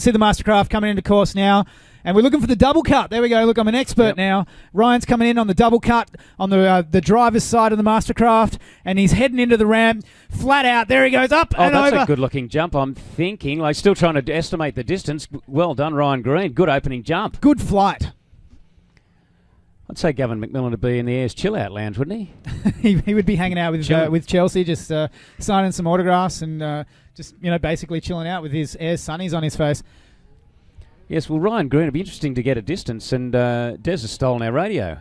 See the Mastercraft coming into course now. And we're looking for the double cut. There we go. Look, I'm an expert now. Ryan's coming in on the double cut on the driver's side of the Mastercraft, and he's heading into the ramp. Flat out. There he goes, up and over. That's a good-looking jump, I'm thinking. Like, still trying to estimate the distance. Well done, Ryan Green. Good opening jump. Good flight. I'd say Gavin McMillan would be in the Ayers chill-out lounge, wouldn't he? He would be hanging out with Chelsea, just signing some autographs and just basically chilling out with his Ayers sunnies on his face. Yes, well, Ryan Green, it'd be interesting to get a distance, and Des has stolen our radio.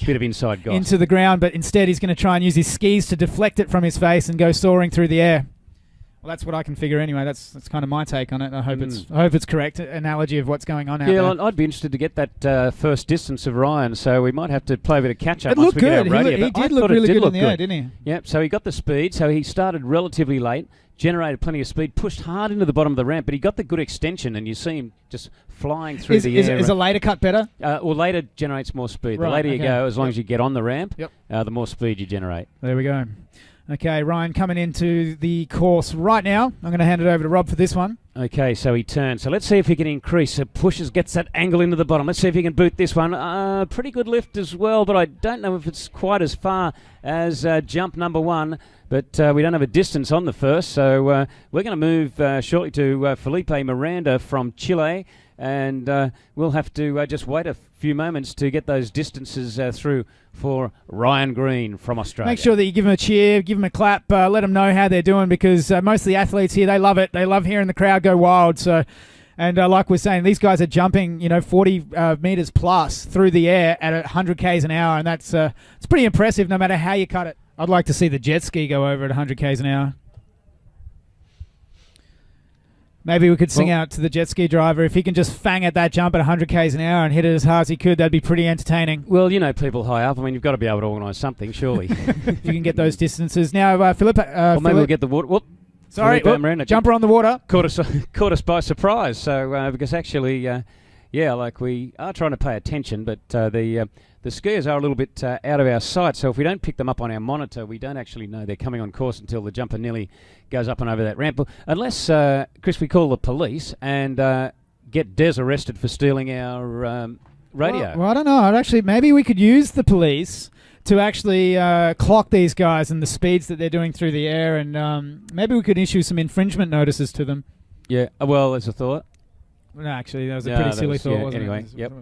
Bit of inside goss. Into the ground, but instead he's going to try and use his skis to deflect it from his face and go soaring through the air. Well, that's what I can figure anyway. That's kind of my take on it. I hope it's correct analogy of what's going on out there. Yeah, well, I'd be interested to get that first distance of Ryan, so we might have to play a bit of catch-up. It looked good. He did look really good in the air, didn't he? Yep, so he got the speed, so he started relatively late, generated plenty of speed, pushed hard into the bottom of the ramp, but he got the good extension, and you see him just flying through the air. Is a later cut better? Well, later generates more speed. Right, the later you go, as long as you get on the ramp, the more speed you generate. There we go. Okay, Ryan coming into the course right now. I'm going to hand it over to Rob for this one. Okay, so he turns. So let's see if he can increase. Pushes, gets that angle into the bottom. Let's see if he can boot this one. Pretty good lift as well, but I don't know if it's quite as far as jump number one. But we don't have a distance on the first, so we're going to move shortly to Felipe Miranda from Chile. And we'll have to just wait a few moments to get those distances through for Ryan Green from Australia. Make sure that you give him a cheer, give him a clap, let them know how they're doing, because most of the athletes here, they love it. They love hearing the crowd go wild. So, and like we're saying, these guys are jumping, 40 meters plus through the air at 100 k's an hour, and that's it's pretty impressive no matter how you cut it. I'd like to see the jet ski go over at 100 k's an hour. Maybe we could sing out to the jet ski driver. If he can just fang at that jump at 100 k's an hour and hit it as hard as he could, that'd be pretty entertaining. Well, people high up. I mean, you've got to be able to organise something, surely. If you can get those distances. Now, Philip... Well, maybe we'll get the water... Sorry, jumper on the water. Caught us by surprise. So, because actually, we are trying to pay attention, but the skiers are a little bit out of our sight, so if we don't pick them up on our monitor, we don't actually know they're coming on course until the jumper nearly goes up and over that ramp. Unless, Chris, we call the police and get Des arrested for stealing our radio. Well, I don't know. Maybe we could use the police to actually clock these guys and the speeds that they're doing through the air, and maybe we could issue some infringement notices to them. Yeah, well, there's a thought. No, actually, that was a pretty silly thought, wasn't it? Anyway, yep.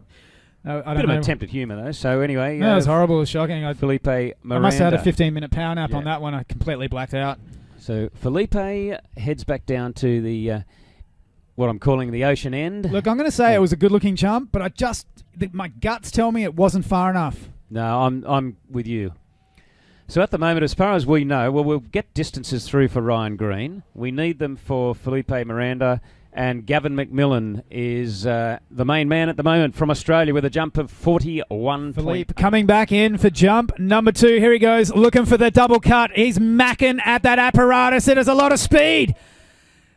I don't Bit of know. an attempt at humour, though. So, anyway... No, it was horrible. It was shocking. Felipe Miranda. I must have had a 15-minute power nap on that one. I completely blacked out. So, Felipe heads back down to the... what I'm calling the ocean end. Look, I'm going to say it was a good-looking jump, but my guts tell me it wasn't far enough. No, I'm with you. So at the moment, as far as we know, we'll get distances through for Ryan Green. We need them for Felipe Miranda, and Gavin McMillan is the main man at the moment from Australia with a jump of 41. Felipe coming back in for jump number 2. Here he goes, looking for the double cut. He's macking at that apparatus. It has a lot of speed.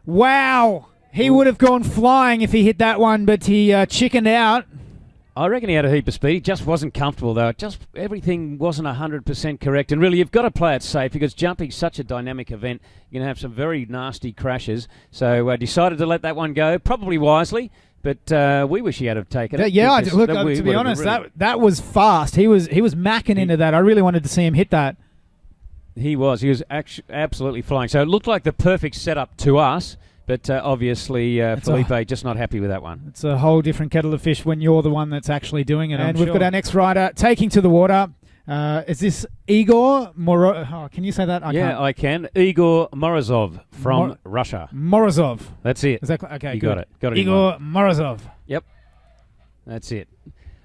Wow. He would have gone flying if he hit that one, but he chickened out. I reckon he had a heap of speed. He just wasn't comfortable, though. Everything wasn't 100% correct. And really, you've got to play it safe because jumping's such a dynamic event. You're going to have some very nasty crashes. So decided to let that one go, probably wisely. But we wish he had have taken it. Yeah, look, to be honest, that was fast. He was macking into that. I really wanted to see him hit that. He was absolutely flying. So it looked like the perfect setup to us. But obviously, Felipe just not happy with that one. It's a whole different kettle of fish when you're the one that's actually doing it. And we've got our next rider taking to the water. Is this Igor Morozov? Oh, can you say that? I can. Igor Morozov from Russia. Morozov. That's it. Is that okay? You got it. Igor Morozov. Yep. That's it.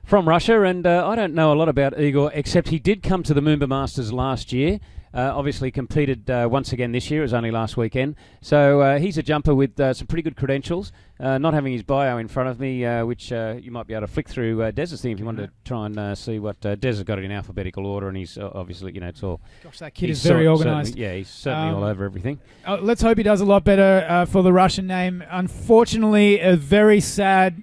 From Russia, and I don't know a lot about Igor, except he did come to the Moomba Masters last year. Obviously competed once again this year. It was only last weekend. So he's a jumper with some pretty good credentials. Not having his bio in front of me, which you might be able to flick through Des's thing if you wanted to try and see what Des has got it in alphabetical order, and he's obviously, it's all... Gosh, that kid is very organised. Yeah, he's certainly all over everything. Let's hope he does a lot better for the Russian name. Unfortunately, a very sad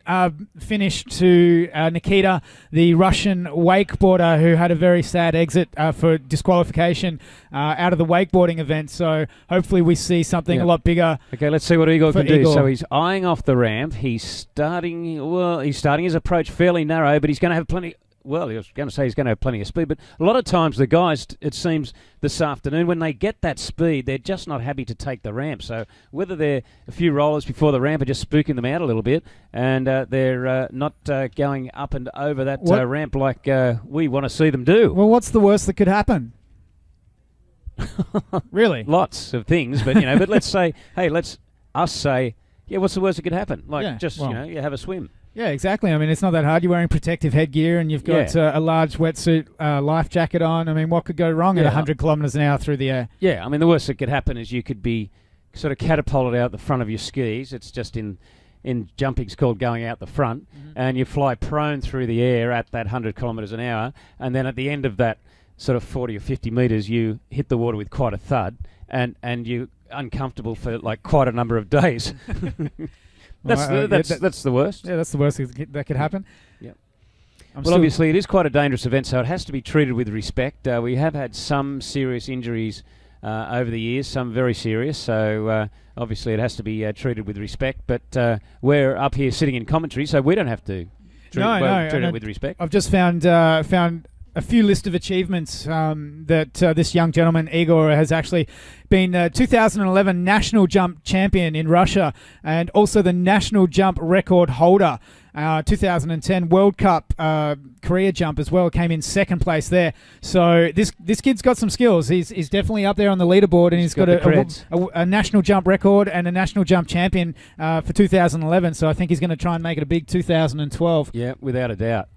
finish to Nikita, the Russian wakeboarder who had a very sad exit for disqualification out of the wakeboarding event. So hopefully we see something a lot bigger. Okay, let's see what Igor can do. So he's eyeing off the ramp. He's starting his approach fairly narrow, but he's going to have plenty. Well, I was going to say he's going to have plenty of speed, but a lot of times the guys, it seems this afternoon, when they get that speed, they're just not happy to take the ramp. So whether they're a few rollers before the ramp are just spooking them out a little bit, and they're not going up and over that ramp like we want to see them do. Well, what's the worst that could happen? Really? Lots of things, but but let's say, what's the worst that could happen? Like you have a swim. Yeah, exactly. I mean, it's not that hard. You're wearing protective headgear and you've got a large wetsuit, life jacket on. I mean, what could go wrong at 100 kilometres an hour through the air? Yeah, I mean, the worst that could happen is you could be sort of catapulted out the front of your skis. It's just in jumping, it's called going out the front, and you fly prone through the air at that 100 kilometres an hour, and then at the end of that sort of 40 or 50 metres, you hit the water with quite a thud, and you're uncomfortable for like quite a number of days. That's the worst. Yeah, that's the worst that could happen. Yeah. Obviously, it is quite a dangerous event, so it has to be treated with respect. We have had some serious injuries over the years, some very serious. So obviously, it has to be treated with respect. But we're up here sitting in commentary, so we don't have to treat it with respect. I've just found a few list of achievements that this young gentleman, Igor, has actually been 2011 national jump champion in Russia and also the national jump record holder. 2010 World Cup career jump as well, came in second place there. So this kid's got some skills. He's definitely up there on the leaderboard, and he's got a national jump record and a national jump champion for 2011. So I think he's going to try and make it a big 2012. Yeah, without a doubt.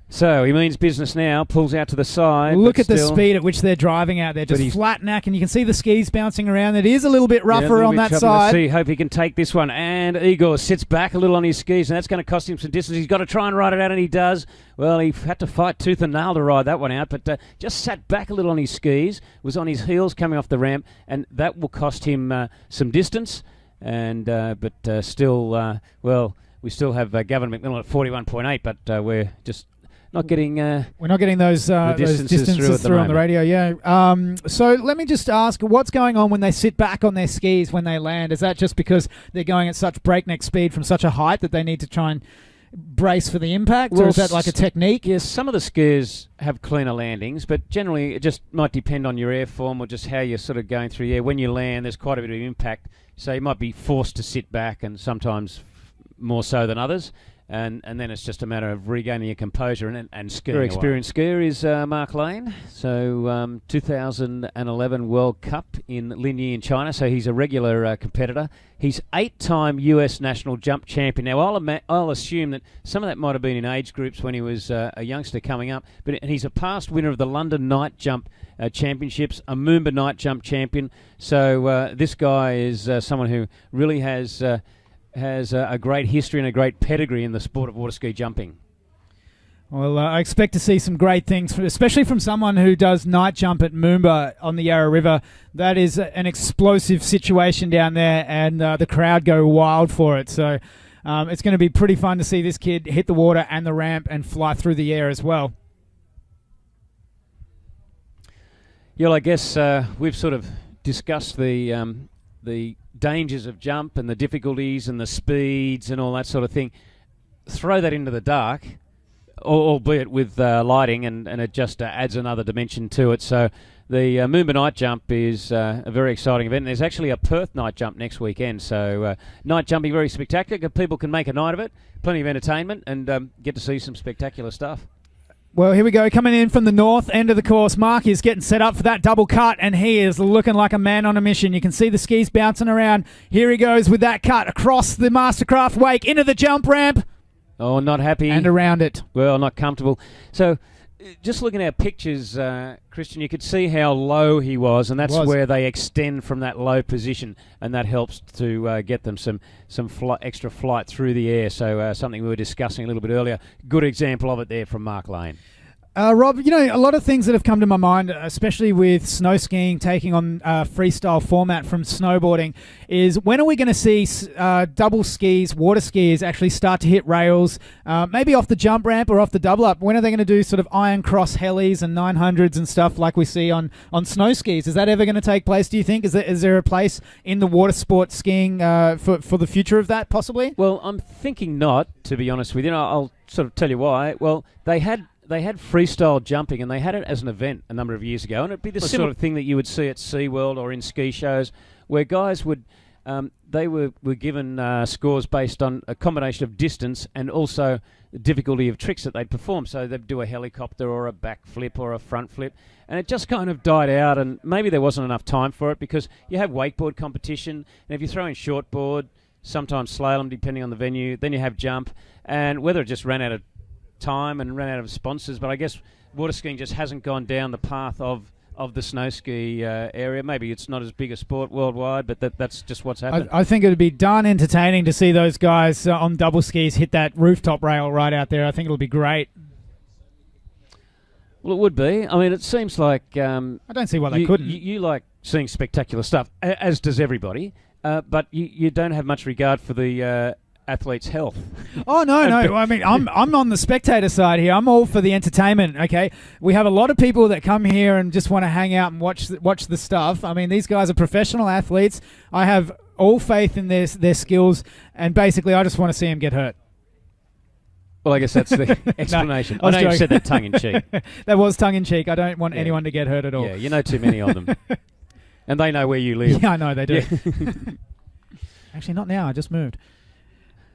So he means business now, pulls out to the side. Look at the speed at which they're driving out there, just flat neck, and you can see the skis bouncing around. It is a little bit rougher on that side. Let's see, hope he can take this one. And Igor sits back a little on his skis, and that's going to cost him some distance. He's got to try and ride it out, and he does. Well, he had to fight tooth and nail to ride that one out, but just sat back a little on his skis, was on his heels coming off the ramp, and that will cost him some distance. And but still, we still have Gavin McMillan at 41.8, but we're just not getting we're not getting those distances through on the radio. Yeah. So let me just ask, what's going on when they sit back on their skis when they land? Is that just because they're going at such breakneck speed from such a height that they need to try and brace for the impact, or is that like a technique? Yes, some of the skiers have cleaner landings, but generally it just might depend on your airform or just how you're sort of going through the air. When you land, there's quite a bit of impact, so you might be forced to sit back, and sometimes more so than others. And then it's just a matter of regaining your composure and skiing. Very experienced skier is Mark Lane. So 2011 World Cup in Linyi in China. So he's a regular competitor. He's 8-time US national jump champion. Now I'll assume that some of that might have been in age groups when he was a youngster coming up. But he's a past winner of the London Night Jump Championships, a Moomba Night Jump champion. So this guy is someone who really has a great history and a great pedigree in the sport of water ski jumping. Well, I expect to see some great things, especially from someone who does night jump at Moomba on the Yarra River. That is an explosive situation down there, and the crowd go wild for it. So it's going to be pretty fun to see this kid hit the water and the ramp and fly through the air as well. Yeah, well, I guess we've sort of discussed the dangers of jump and the difficulties and the speeds and all that sort of thing. Throw that into the dark, albeit with lighting, and it just adds another dimension to it. So the Moomba Night Jump is a very exciting event. There's actually a Perth Night Jump next weekend, so night jumping very spectacular. People can make a night of it, plenty of entertainment, and get to see some spectacular stuff. Well, here we go. Coming in from the north end of the course, Mark is getting set up for that double cut, and he is looking like a man on a mission. You can see the skis bouncing around. Here he goes with that cut across the Mastercraft wake into the jump ramp. Oh, not happy. And around it. Well, not comfortable. So just looking at pictures, Christian, you could see how low he was, and that's where they extend from that low position, and that helps to get them some extra flight through the air. So something we were discussing a little bit earlier. Good example of it there from Mark Lane. Rob, a lot of things that have come to my mind, especially with snow skiing taking on freestyle format from snowboarding, is when are we going to see double skis, water skiers actually start to hit rails, maybe off the jump ramp or off the double up? When are they going to do sort of iron cross helis and 900s and stuff like we see on snow skis? Is that ever going to take place, do you think? Is there a place in the water sport skiing for the future of that, possibly? Well, I'm thinking not, to be honest with you. I'll sort of tell you why. Well, they had freestyle jumping, and they had it as an event a number of years ago, and it'd be the sort of thing that you would see at SeaWorld or in ski shows, where guys would they were given scores based on a combination of distance and also the difficulty of tricks that they'd perform. So they'd do a helicopter or a back flip or a front flip, and it just kind of died out, and maybe there wasn't enough time for it because you have wakeboard competition, and if you throw in shortboard, sometimes slalom depending on the venue, then you have jump, and whether it just ran out of time and ran out of sponsors, but I guess water skiing just hasn't gone down the path of the snow ski area. Maybe it's not as big a sport worldwide, but that's just what's happened. I think it would be darn entertaining to see those guys on double skis hit that rooftop rail right out there. I think it'll be great. Well, it would be. I mean, it seems like I don't see why they couldn't. You like seeing spectacular stuff, as does everybody, but you don't have much regard for the athlete's health. Oh no! I mean, I'm on the spectator side here. I'm all for the entertainment. Okay, we have a lot of people that come here and just want to hang out and watch the stuff. I mean, these guys are professional athletes. I have all faith in their skills, and basically, I just want to see them get hurt. Well, I guess that's the explanation. No, I know you said that tongue in cheek. That was tongue in cheek. I don't want anyone to get hurt at all. Yeah, you know too many of them, and they know where you live. Yeah, I know they do. Yeah. Actually, not now. I just moved.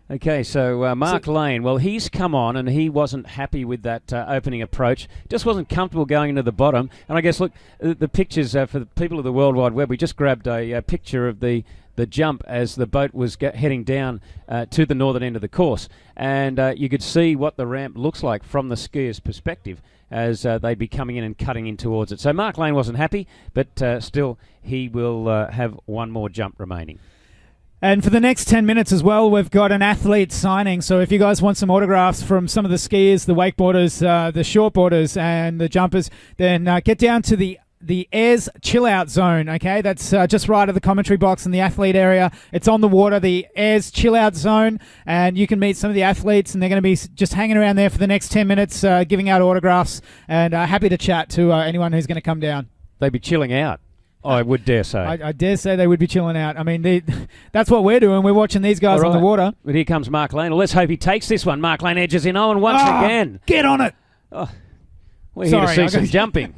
Okay, so Mark Lane, well, he's come on and he wasn't happy with that opening approach. Just wasn't comfortable going into the bottom. And I guess, look, the pictures for the people of the World Wide Web, we just grabbed a picture of the jump as the boat was heading down to the northern end of the course. And you could see what the ramp looks like from the skier's perspective as they'd be coming in and cutting in towards it. So Mark Lane wasn't happy, but still he will have one more jump remaining. And for the next 10 minutes as well, we've got an athlete signing. So if you guys want some autographs from some of the skiers, the wakeboarders, the shortboarders, and the jumpers, then get down to the Airs Chill Out Zone, okay? That's just right of the commentary box in the athlete area. It's on the water, the Airs Chill Out Zone, and you can meet some of the athletes, and they're going to be just hanging around there for the next 10 minutes, giving out autographs, and happy to chat to anyone who's going to come down. They'd be chilling out. I would dare say. I dare say they would be chilling out. I mean, that's what we're doing. We're watching these guys on the water. But here comes Mark Lane. Well, let's hope he takes this one. Mark Lane edges in Owen once again. Get on it. Oh, we're here to see some jumping.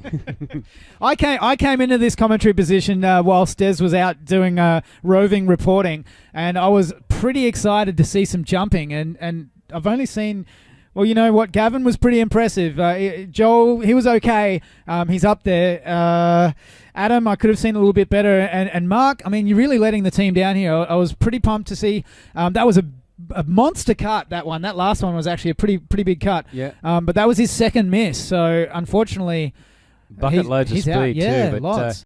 I came into this commentary position whilst Des was out doing roving reporting, and I was pretty excited to see some jumping. And I've only seen... Well, you know what? Gavin was pretty impressive. Joel, he was okay. He's up there. Adam, I could have seen a little bit better. And Mark, I mean, you're really letting the team down here. I was pretty pumped to see. That was a monster cut, that one. That last one was actually a pretty big cut. Yeah. But that was his second miss. So, unfortunately... Bucket loads of speed out. Yeah, too. But lots.